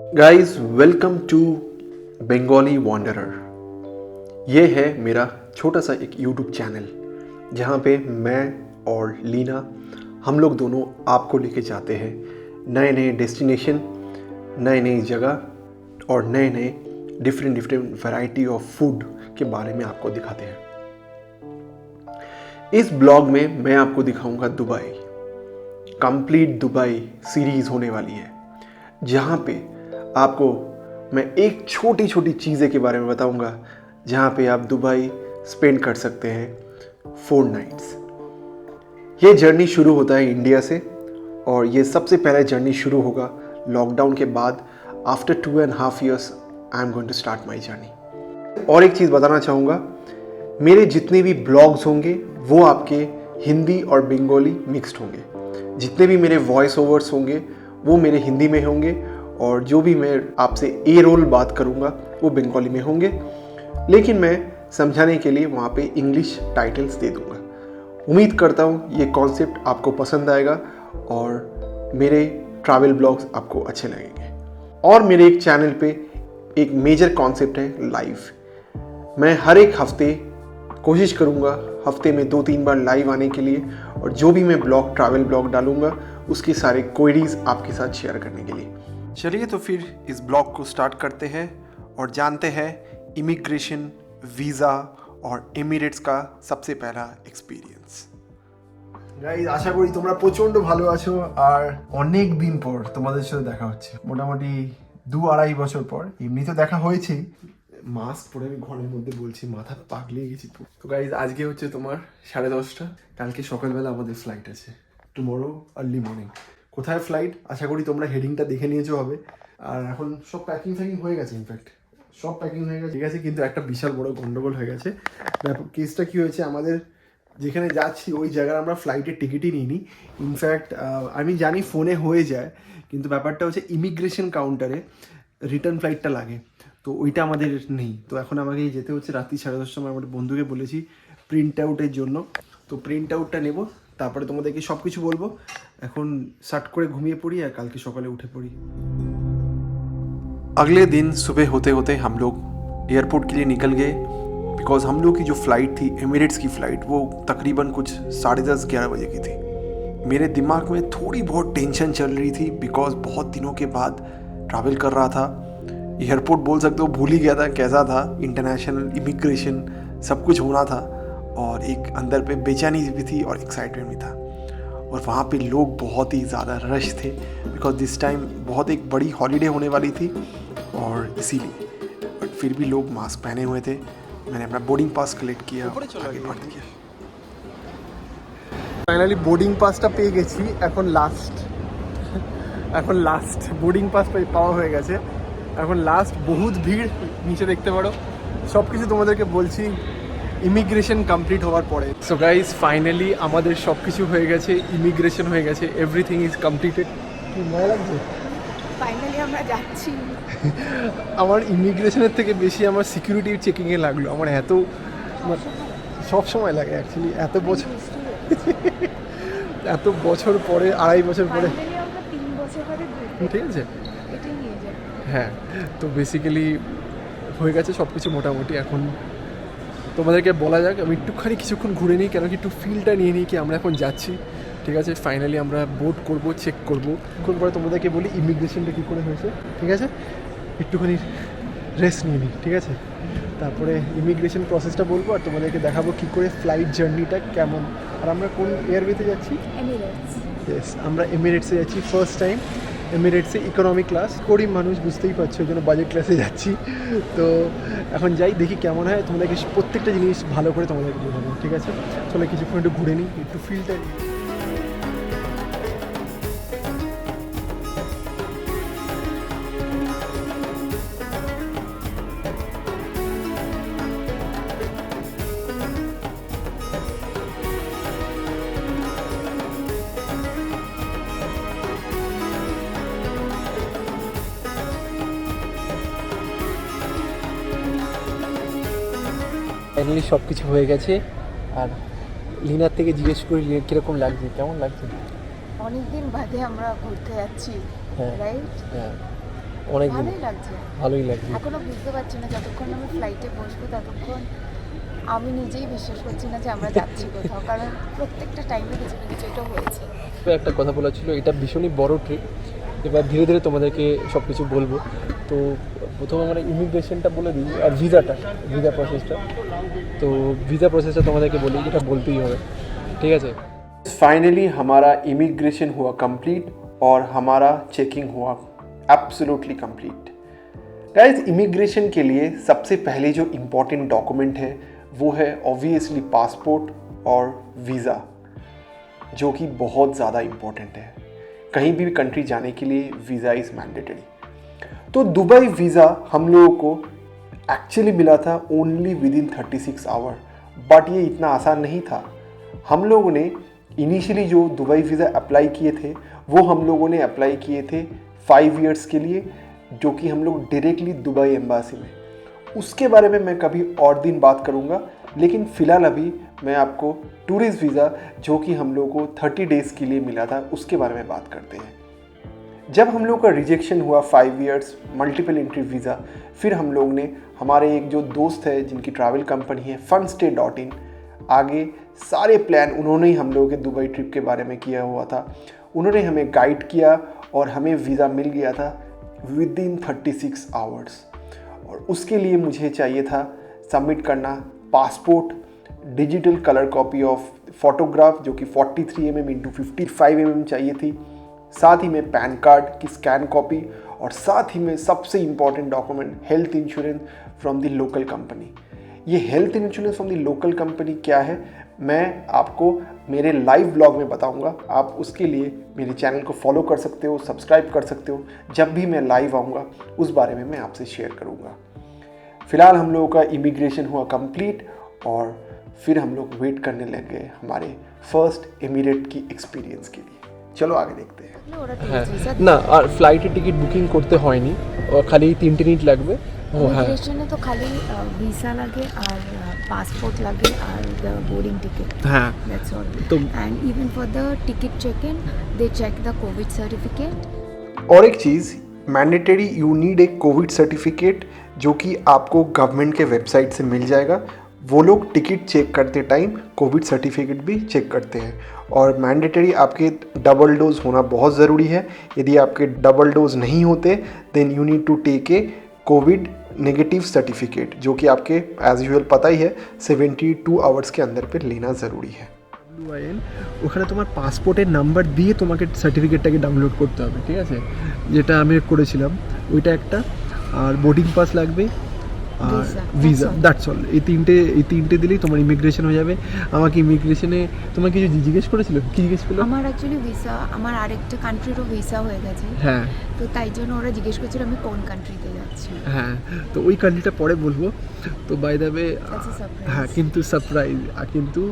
Guys welcome to Bengali wanderer. ये है मेरा छोटा सा एक यूट्यूब चैनल जहाँ पे मैं और लीना हम लोग दोनों आपको लेके जाते हैं नए नए डेस्टिनेशन, नई नई जगह और नए नए डिफरेंट वैरायटी ऑफ फूड के बारे में आपको दिखाते हैं। इस ब्लॉग में मैं आपको दिखाऊंगा दुबई। कंप्लीट दुबई सीरीज़ होने वाली है जहाँ पे आपको मैं एक छोटी छोटी चीज़ें के बारे में बताऊंगा जहाँ पे आप दुबई स्पेंड कर सकते हैं 4 नाइट्स। ये जर्नी शुरू होता है इंडिया से और ये सबसे पहले जर्नी शुरू होगा लॉकडाउन के बाद। After 2.5 years I am going to start my journey. और एक चीज़ बताना चाहूँगा, मेरे जितने भी ब्लॉग्स होंगे वो आपके हिंदी और बंगाली मिक्स्ड होंगे। जितने भी मेरे वॉइस ओवर्स होंगे वो मेरे हिंदी में होंगे और जो भी मैं आपसे ए रोल बात करूँगा वो बंगाली में होंगे, लेकिन मैं समझाने के लिए वहाँ पे इंग्लिश टाइटल्स दे दूँगा। उम्मीद करता हूँ ये कॉन्सेप्ट आपको पसंद आएगा और मेरे ट्रैवल ब्लॉग्स आपको अच्छे लगेंगे। और मेरे एक चैनल पे एक मेजर कॉन्सेप्ट है लाइव। मैं हर एक हफ्ते कोशिश करूँगा हफ्ते में 2-3 बार लाइव आने के लिए और जो भी मैं ब्लॉग ट्रैवल ब्लॉग डालूँगा उसके सारे क्वेरीज आपके साथ शेयर करने के लिए। चलिए तो फिर इस ब्लॉग को स्टार्ट करते हैं और जानते हैं इमिग्रेशन, वीज़ा और एमिरेट्स का सबसे पहला एक्सपीरियंस। গাইজ আশা করি তোমরা প্রচন্ড ভালো আছো আর অনেক দিন পর তোমাদের সাথে দেখা হচ্ছে, মোটামুটি 2-2.5 বছর পর। এমনি তো দেখা হয়েছেই, মাস্ক পরে আমি ঘরের মধ্যে বলছি মাথা পাগলিয়ে গেছি। তো গাইজ আজকে হচ্ছে তোমার 10:30, কালকে সকালবেলা আমাদের ফ্লাইট আছে, টুমরো আর্লি মর্নিং। কোথায় ফ্লাইট আশা করি তোমরা হেডিংটা দেখে নিয়েছো হবে। আর এখন সব প্যাকিং হয়ে গেছে, ইনফ্যাক্ট সব প্যাকিং হয়ে গেছে, ঠিক আছে। কিন্তু একটা বিশাল বড় গন্ডগোল হয়ে গেছে। কেসটা কি হয়েছে, আমাদের যেখানে যাচ্ছি ওই জায়গায় আমরা ফ্লাইটের টিকিটই নিইনি। ইনফ্যাক্ট আমি জানি ফোনে হয়ে যায়, কিন্তু ব্যাপারটা হচ্ছে ইমিগ্রেশন কাউন্টারে রিটার্ন ফ্লাইটটা লাগে, তো ওইটা আমাদের নেই। তো এখন আমাকে যেতে হচ্ছে রাত্রি 10:30 সময়। আমার বন্ধুকে বলেছি প্রিন্ট আউটের জন্য, তো প্রিন্ট আউটটা নেব, তারপরে তোমাদেরকে সব কিছু বলবো। এখন শার্ট করে ঘুমিয়ে পড়ি আর কালকে সকালে উঠে पड़ी। अगले दिन सुबह होते होते हम लोग एयरपोर्ट के लिए निकल गए बिकॉज हम लोग की जो फ़्लाइट थी एमिरेट्स की फ़्लाइट वो तकरीबन कुछ 10:30-11 बजे की थी। मेरे दिमाग में थोड़ी बहुत टेंशन चल रही थी बिकॉज बहुत दिनों के बाद ट्रैवल कर रहा था। एयरपोर्ट बोल सकते हो भूल ही गया था कैसा था, इंटरनेशनल इमिग्रेशन सब कुछ होना था और एक अंदर पे बेचैनी भी थी और एक्साइटमेंट भी था। और वहाँ पे लोग बहुत ही ज़्यादा रश थे बिकॉज दिस टाइम बहुत एक बड़ी हॉलीडे होने वाली थी और इसीलिए। बट फिर भी लोग मास्क पहने हुए थे। मैंने अपना बोर्डिंग पास कलेक्ट किया, आगे बढ़ गया। ফাইনালি বোর্ডিং পাসটা পেয়ে গেছি। এখন লাস্ট বোর্ডিং পাস পাওয়া হয়ে গেছে। এখন লাস্ট বহুত ভিড়, নিচে দেখতে পারো। সব কিছু তোমাদেরকে বলছি ইমিগ্রেশন কমপ্লিট হওয়ার পরে। সো গাইজ ফাইনালি আমাদের সব কিছু হয়ে গেছে, ইমিগ্রেশন হয়ে গেছে, এভরিথিং ইজ কমপ্লিটেড। কি মজা লাগছে, ফাইনালি আমরা যাচ্ছি। আমার ইমিগ্রেশনের থেকে বেশি আমার সিকিউরিটি চেকিংয়ে লাগলো। আমার এত সব সময় লাগে অ্যাকচুয়ালি, এত বছর পরে, 2.5 বছর পরে। ফাইনালি আমরা 3 বছর পরে ঠিক আছে, এটাই নিয়ে যাই। হ্যাঁ। তো বেসিক্যালি হয়ে গেছে সব কিছু মোটামুটি। এখন তোমাদেরকে বলা যাক, আমি একটুখানি কিছুক্ষণ ঘুরে নিই, কেন কি একটু ফিলটা নিয়ে নিই কি আমরা এখন যাচ্ছি। ঠিক আছে, ফাইনালি আমরা বোর্ড করব, চেক করবো। কিছুক্ষণ পরে তোমাদেরকে বলি ইমিগ্রেশনটা কী করে হয়েছে, ঠিক আছে। একটুখানি রেস্ট নিয়ে নিই, ঠিক আছে। তারপরে ইমিগ্রেশন প্রসেসটা বলবো আর তোমাদেরকে দেখাবো কী করে ফ্লাইট জার্নিটা কেমন। আর আমরা কোন এয়ারওয়েতে যাচ্ছি? এমিরেটস। ইয়েস, আমরা এমিরেটসে যাচ্ছি ফার্স্ট টাইম। এমিরেটসে ইকোনমি ক্লাস, গরিব মানুষ বুঝতেই পারছো, ওই জন্য বাজেট ক্লাসে যাচ্ছি। তো এখন যাই, দেখি কেমন হয়। তোমাদেরকে প্রত্যেকটা জিনিস ভালো করে তোমাদেরকে বোঝাবো, ঠিক আছে। চলো কিছুক্ষণ একটু ঘুরে নিই, একটু ফিলটা নিই। ফাইনালি সব কিছু হয়ে গেছে। আর লিনার থেকে জিজ্ঞেস করি কীরকম লাগছে, কেমন লাগছে। অনেকদিন বাদে আমরা ঘুরতে যাচ্ছি, হ্যাঁ রাইট? হ্যাঁ, অনেক দিন ভালোই লাগছে। ভালোই লাগছে। এখনো বুঝতে পারছি না, যতক্ষণ আমি ফ্লাইটে বসবো ততক্ষণ আমি নিজেই বিশ্বাস করছি না যে আমরা যাচ্ছি কোথাও, কারণ প্রত্যেকটা টাইমে কিছু না কিছু এটা হয়েছে। তো একটা কথা বলা ছিল, এটা ভীষণই বড় ট্রিপ। এবার ধীরে ধীরে তোমাদেরকে সব কিছু বলবো। তো প্রথমে আমরা ইমিগ্রেশনটা বলে দিই আর ভিসা প্রসেসটা। তো ভিসা প্রসেসটা তোমাদেরকে বলি, যেটা বলতেই হবে, ঠিক আছে? फाइनली हमारा इमिग्रेशन हुआ कंप्लीट और हमारा चेकिंग हुआ एब्सोल्युटली कंप्लीट। गाइस, इमिग्रेशन के लिए सबसे पहले जो इम्पोर्टेंट डॉक्यूमेंट है वो है ऑब्वियसली पासपोर्ट और वीज़ा, जो कि बहुत ज़्यादा इम्पोर्टेंट है। कहीं भी कंट्री जाने के लिए वीज़ा इज़ मैंडेटरी। तो दुबई वीज़ा हम लोगों को एक्चुअली मिला था only within 36 hour, but ये इतना आसान नहीं था। हम लोगों ने इनिशियली जो दुबई वीज़ा अप्लाई किए थे वो हम लोगों ने अप्लाई किए थे 5 इयर्स के लिए, जो कि हम लोग डायरेक्टली दुबई एम्बासी में। उसके बारे में मैं कभी और दिन बात करूँगा, लेकिन फ़िलहाल अभी मैं आपको टूरिस्ट वीज़ा जो कि हम लोगों को 30 डेज़ के लिए मिला था उसके बारे में बात करते हैं। जब हम लोग का रिजेक्शन हुआ 5 इयर्स मल्टीपल एंट्री वीज़ा, फिर हम लोग ने हमारे एक जो दोस्त है जिनकी ट्रैवल कंपनी है funstay.in, आगे सारे प्लान उन्होंने ही हम लोगों के दुबई ट्रिप के बारे में किया हुआ था। उन्होंने हमें गाइड किया और हमें वीज़ा मिल गया था विद इन 36 आवर्स। और उसके लिए मुझे चाहिए था सबमिट करना passport, digital colour copy of photograph जो कि 43 mm × 55 mm चाहिए थी, साथ ही में पैन कार्ड की स्कैन कॉपी, और साथ ही में सबसे important document health insurance from the local company. ये health insurance from the local company क्या है मैं आपको मेरे लाइव ब्लॉग में बताऊंगा। आप उसके लिए मेरे चैनल को फॉलो कर सकते हो, सब्सक्राइब कर सकते हो। जब भी मैं लाइव आऊँगा उस बारे में मैं आपसे शेयर करूँगा। फ़िलहाल हम लोगों का इमिग्रेशन हुआ कंप्लीट और फिर हम लोग वेट करने लग गए हमारे फर्स्ट एमिरेट की एक्सपीरियंस के लिए। चलो आगे देखते हैं। ওরা হ্যাঁ, টুরিস্ট ভিসা না আর ফ্লাইটের টিকিট বুকিং করতে হয়নি, খালি 3 মিনিট লাগবে। ও হ্যাঁ, ইমিগ্রেশনে তো খালি ভিসা লাগে আর পাসপোর্ট লাগে আর দ্য বোর্ডিং টিকিট, হ্যাঁ। That's all. তো and even for the ticket check in they check the covid certificate. और एक चीज़ मैंडेटरी, यू नीड एक कोविड सर्टिफिकेट जो कि आपको गवर्नमेंट के वेबसाइट से मिल जाएगा। वो लोग टिकट चेक करते टाइम कोविड सर्टिफिकेट भी चेक करते हैं। और मैंडेटरी आपके डबल डोज होना बहुत ज़रूरी है। यदि आपके डबल डोज नहीं होते then you need to take a covid negative certificate, जो कि आपके एज यूजुअल पता ही है 72 आवर्स के अंदर पे लेना ज़रूरी है। ওখানে তোমার পাসপোর্টের নাম্বার দিয়ে তোমাকে সার্টিফিকেটটাকে ডাউনলোড করতে হবে, ঠিক আছে? যেটা আমি করেছিলাম ওইটা একটা, আর বোর্ডিং পাস লাগবে আর ভিসা, দ্যাটস অল। এই তিনটে দিলেই তোমার ইমিগ্রেশন হয়ে যাবে। আমাকে ইমিগ্রেশনে তোমার কিছু জিজ্ঞেস করেছিল, কি জিজ্ঞেস করলো? আমার অ্যাকচুয়ালি ভিসা, আমার আরেকটা কান্ট্রিরও ভিসা হয়ে গেছে, হ্যাঁ তো তাই জন্য ওরা জিজ্ঞেস করছিল আমি কোন কান্ট্রিতে যাচ্ছি। হ্যাঁ, তো ওই কান্ট্রিটা পরে বলবো। তো by the way, That's a surprise. হ্যাঁ কিন্তু সারপ্রাইজ, কিন্তু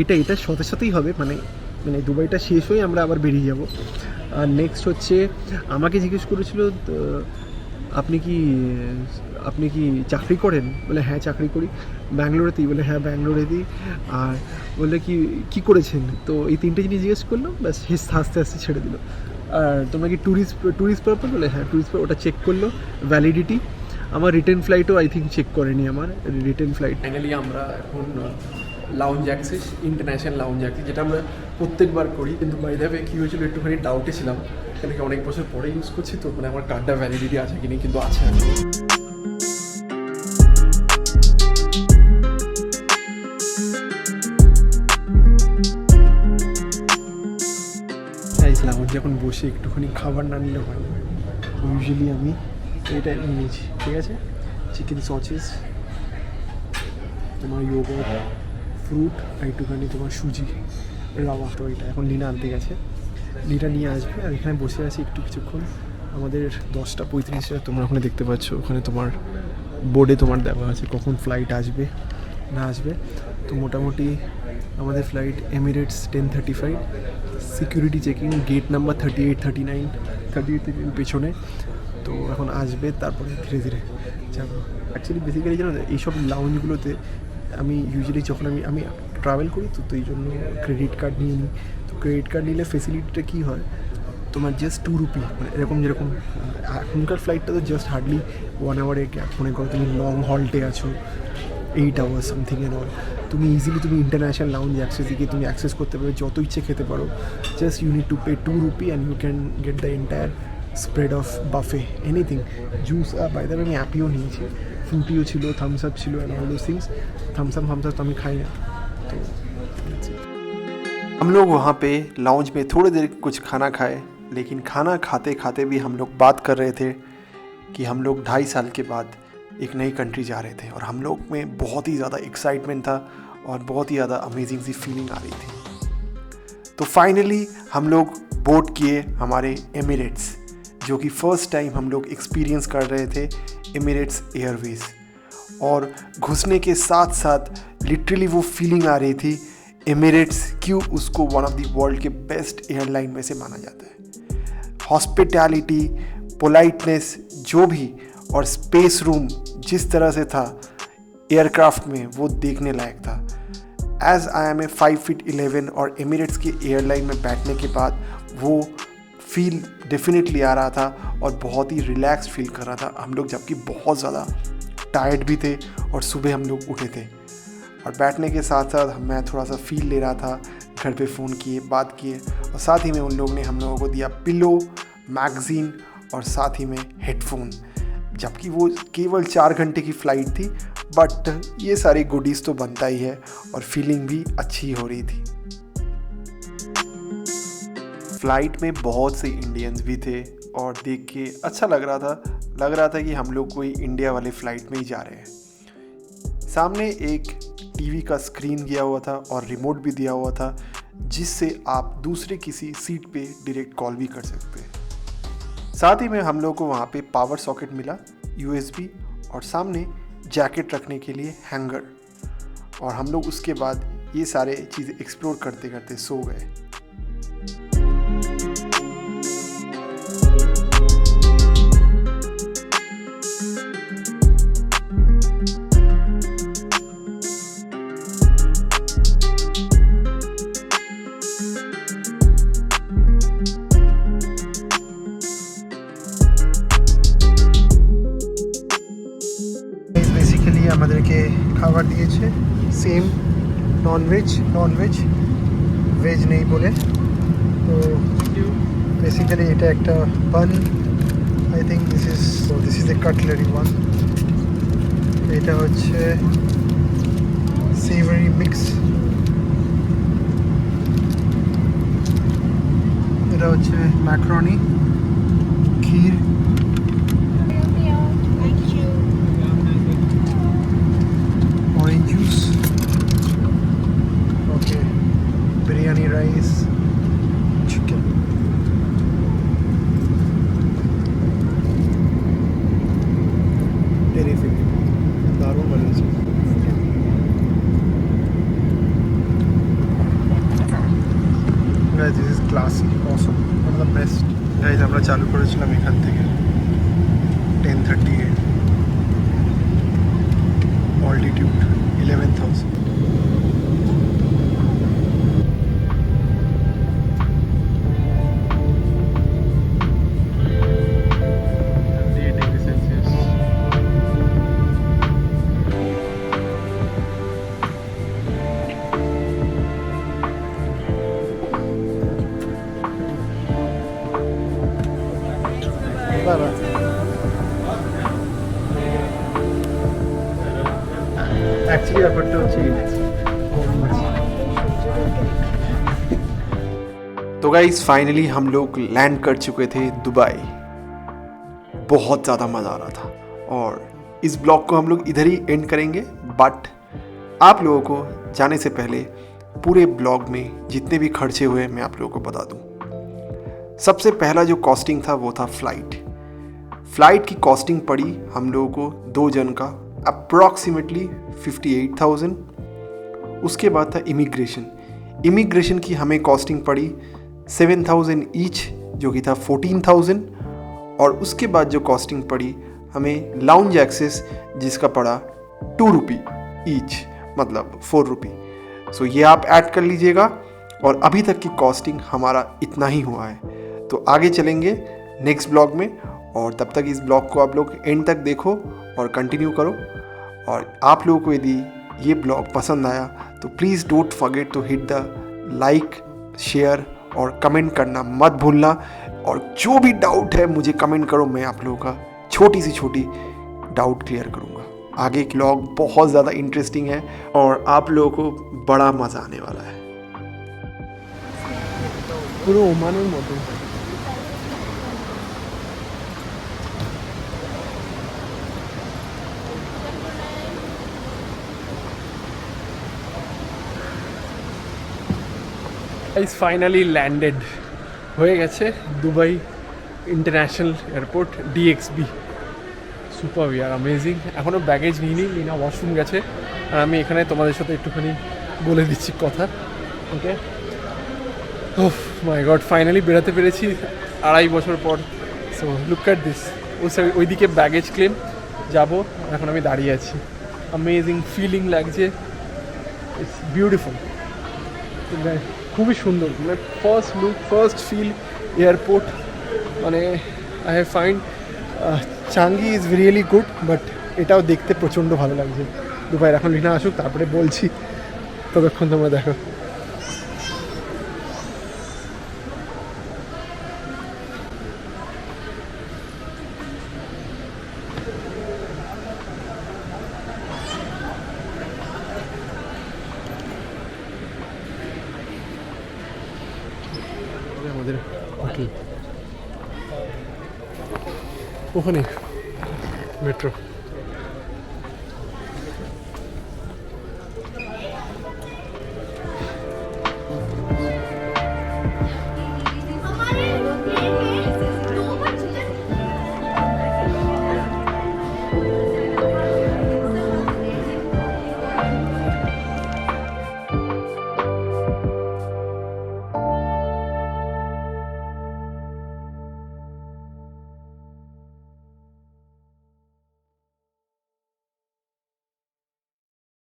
এটার সাথে সাথেই হবে, মানে দুবাইটা শেষ হয়ে আমরা আবার বেরিয়ে যাব। আর নেক্সট হচ্ছে আমাকে জিজ্ঞেস করেছিল আপনি কি চাকরি করেন? বলে হ্যাঁ চাকরি করি। ব্যাঙ্গালোরেতেই? বলে হ্যাঁ ব্যাঙ্গালোরেতেই। আর বললে কি করেছেন? তো এই তিনটে জিনিস জিজ্ঞেস করলো, ব্যাস হাসতে হাসতে ছেড়ে দিল। আর তোমরা কি ট্যুরিস্ট পারপাস? বলে হ্যাঁ ট্যুরিস্ট পারপাস। ওটা চেক করলো ভ্যালিডিটি। আমার রিটার্ন ফ্লাইটও আই থিঙ্ক চেক করেনি, আমার রিটার্ন ফ্লাইট। ফাইনালি আমরা এখন lounge access, international lounge access, যেটা আমরা প্রত্যেকবার করি। কিন্তু বাই দ্য ওয়ে কী হয়েছিল, একটুখানি ডাউটে ছিলাম, কেন কি অনেক বছর পরে ইউজ করছি তো, মানে আমার কার্ডটা ভ্যালিডিটি আছে কিনা, কিন্তু আছে। লাউঞ্জে যখন বসে একটুখানি খাবার না নিলে হয় না। ইউজুয়ালি আমি এটা নিয়েছি, ঠিক আছে? চিকেন সসেস, তোমার ইয়োগার্ট, ফ্রুট, আর একটুখানি তোমার সুজি, রাওয়া। তো এটা এখন লিনা আনতে গেছে, লিনা নিয়ে আসবে। আর এখানে বসে আছি একটু কিছুক্ষণ। আমাদের 10:35, তোমরা ওখানে দেখতে পাচ্ছ, ওখানে তোমার বোর্ডে তোমার দেওয়া আছে কখন ফ্লাইট আসবে না আসবে। তো মোটামুটি আমাদের flight Emirates 10:35, security checking gate number 38 পেছনে। তো এখন আসবে, তারপরে ধীরে ধীরে যাবো। অ্যাকচুয়ালি বেসিক্যালি জানো এইসব লাউঞ্জগুলোতে আমি ইউজুয়ালি যখন আমি ট্রাভেল করি তো এই জন্য ক্রেডিট কার্ড নিয়ে নিই। তো ক্রেডিট কার্ড নিলে ফেসিলিটিটা কী হয়, তোমার জাস্ট 2 রুপি, মানে এরকম যেরকম এখনকার ফ্লাইটটা তো জাস্ট হার্ডলি 1 আওয়ারের গ্যাপ। মনে করো তুমি লং হল্টে আছো 8 আওয়ার সামথিং অ্যান্ড অল, তুমি ইজিলি তুমি ইন্টারন্যাশনাল লাউঞ্জ অ্যাক্সেস দিকে তুমি অ্যাক্সেস করতে পারো, যত ইচ্ছে খেতে পারো। Just you need to pay 2 rupee and you can get the entire spread of buffet anything. Juice by the way আমি অ্যাপিও নিয়েছি, ফ্রুটিও ছিল, থামস আপ ছিল and all those things. Thums Up তো আমি খাই না, তো हम लोग वहाँ पे लाउंज में थोड़ी देर कुछ खाना खाए, लेकिन खाना खाते खाते भी हम लोग बात कर रहे थे कि हम लोग 2.5 साल के बाद एक नई कंट्री जा रहे थे और हम लोग में बहुत ही ज़्यादा एक्साइटमेंट था और बहुत ही ज़्यादा अमेजिंग सी फीलिंग आ रही थी। तो फाइनली हम लोग बोर्ड किए हमारे एमिरेट्स, जो कि फ़र्स्ट टाइम हम लोग एक्सपीरियंस कर रहे थे एमिरेट्स एयरवेज़। और घुसने के साथ साथ लिटरली वो फीलिंग आ रही थी एमिरेट्स क्यों उसको वन ऑफ द वर्ल्ड के बेस्ट एयरलाइन में से माना जाता है। हॉस्पिटैलिटी, पोलाइटनेस जो भी, और स्पेस रूम जिस तरह से था एयरक्राफ्ट में, वो देखने लायक था। एज आई एम ए 5'11" और एमिरेट्स की एयरलाइन में बैठने के बाद वो फील डेफिनेटली आ रहा था और बहुत ही रिलैक्स फील कर रहा था हम लोग, जबकि बहुत ज़्यादा टायर्ड भी थे और सुबह हम लोग उठे थे। और बैठने के साथ साथ मैं थोड़ा सा फील ले रहा था, घर पे फ़ोन किए, बात किए, और साथ ही में उन लोगों ने हम लोगों को दिया पिलो, मैगज़ीन और साथ ही में हेडफोन। जबकि वो केवल 4 घंटे की फ़्लाइट थी, बट ये सारी गुडीज़ तो बनता ही है और फीलिंग भी अच्छी हो रही थी। फ़्लाइट में बहुत से इंडियंस भी थे और देख के अच्छा लग रहा था कि हम लोग कोई इंडिया वाले फ़्लाइट में ही जा रहे हैं। सामने एक टीवी का स्क्रीन दिया हुआ था और रिमोट भी दिया हुआ था, जिससे आप दूसरे किसी सीट पे डायरेक्ट कॉल भी कर सकते हैं। साथ ही में हम लोग को वहाँ पे पावर सॉकेट मिला, USB, और सामने जैकेट रखने के लिए हैंगर। और हम लोग उसके बाद ये सारे चीज़ें एक्सप्लोर करते करते सो गए। আমাদেরকে খাবার দিয়েছে সেম ননভেজ ভেজ নেই বলে। তো বেসিক্যালি এটা একটা bun, I think this is a cutlery one. এটা হচ্ছে সেভারি মিক্স, এটা হচ্ছে macaroni, kheer, orange juice, okay, biryani rice, chicken. Terrific, दारुण बने थे। Guys, this is classy, awesome, one of the best. Guys, আমরা চালু করেছিলাম এখান থেকে 10:38, altitude 11,000. Actually, ব্যাপারটা হচ্ছে तो गाइस फाइनली हम लोग लैंड कर चुके थे दुबई। बहुत ज़्यादा मज़ा आ रहा था और इस ब्लॉग को हम लोग इधर ही एंड करेंगे, बट आप लोगों को जाने से पहले पूरे ब्लॉग में जितने भी खर्चे हुए मैं आप लोगों को बता दूं। सबसे पहला जो कॉस्टिंग था वो था फ़्लाइट की कॉस्टिंग पड़ी हम लोगों को 2 जन का अप्रॉक्सीमेटली 58,000। उसके बाद था इमिग्रेशन की हमें कॉस्टिंग पड़ी 7,000 ईच, जो कि था 14,000। और उसके बाद जो कॉस्टिंग पड़ी हमें लाउंज एक्सेस, जिसका पड़ा 2 रुपी ईच, मतलब 4 रुपी। सो ये आप ऐड कर लीजिएगा और अभी तक की कॉस्टिंग हमारा इतना ही हुआ है। तो आगे चलेंगे नेक्स्ट ब्लॉग में, और तब तक इस ब्लॉग को आप लोग एंड तक देखो और कंटिन्यू करो। और आप लोगों को यदि ये ब्लॉग पसंद आया तो please don't forget to hit the like, share और कमेंट करना मत भूलना। और जो भी डाउट है मुझे कमेंट करो, मैं आप लोगों का छोटी से छोटी डाउट क्लियर करूँगा। आगे की ब्लॉग बहुत ज़्यादा इंटरेस्टिंग है और आप लोगों को बड़ा मज़ा आने वाला है। পুরো ওমানের মতো। ইজ ফাইনালি ল্যান্ডেড হয়ে গেছে Dubai international airport DXB। Super ইয়ার অ্যামেজিং। এখনও ব্যাগেজ নিইনি, লিনা ওয়াশরুম গেছে আর আমি এখানে তোমাদের সাথে একটুখানি বলে দিচ্ছি কথা। ওকে, ওহ মাই গড, ফাইনালি বেরোতে পেরেছি 2.5 বছর পর। So look at this. ওইদিকে ব্যাগেজ ক্লেম যাবো, এখন আমি দাঁড়িয়ে আছি। অ্যামেজিং ফিলিং লাগছে, ইটস বিউটিফুল, খুবই সুন্দর। মানে first look, first feel airport, মানে I have find Changi is really good, but এটাও দেখতে প্রচণ্ড ভালো লাগছে। দুবাই এখন লিনা আসুক তারপরে বলছি, ততক্ষণ তোমরা দেখো। আমাদের হোটেল ওখানে মেট্রো।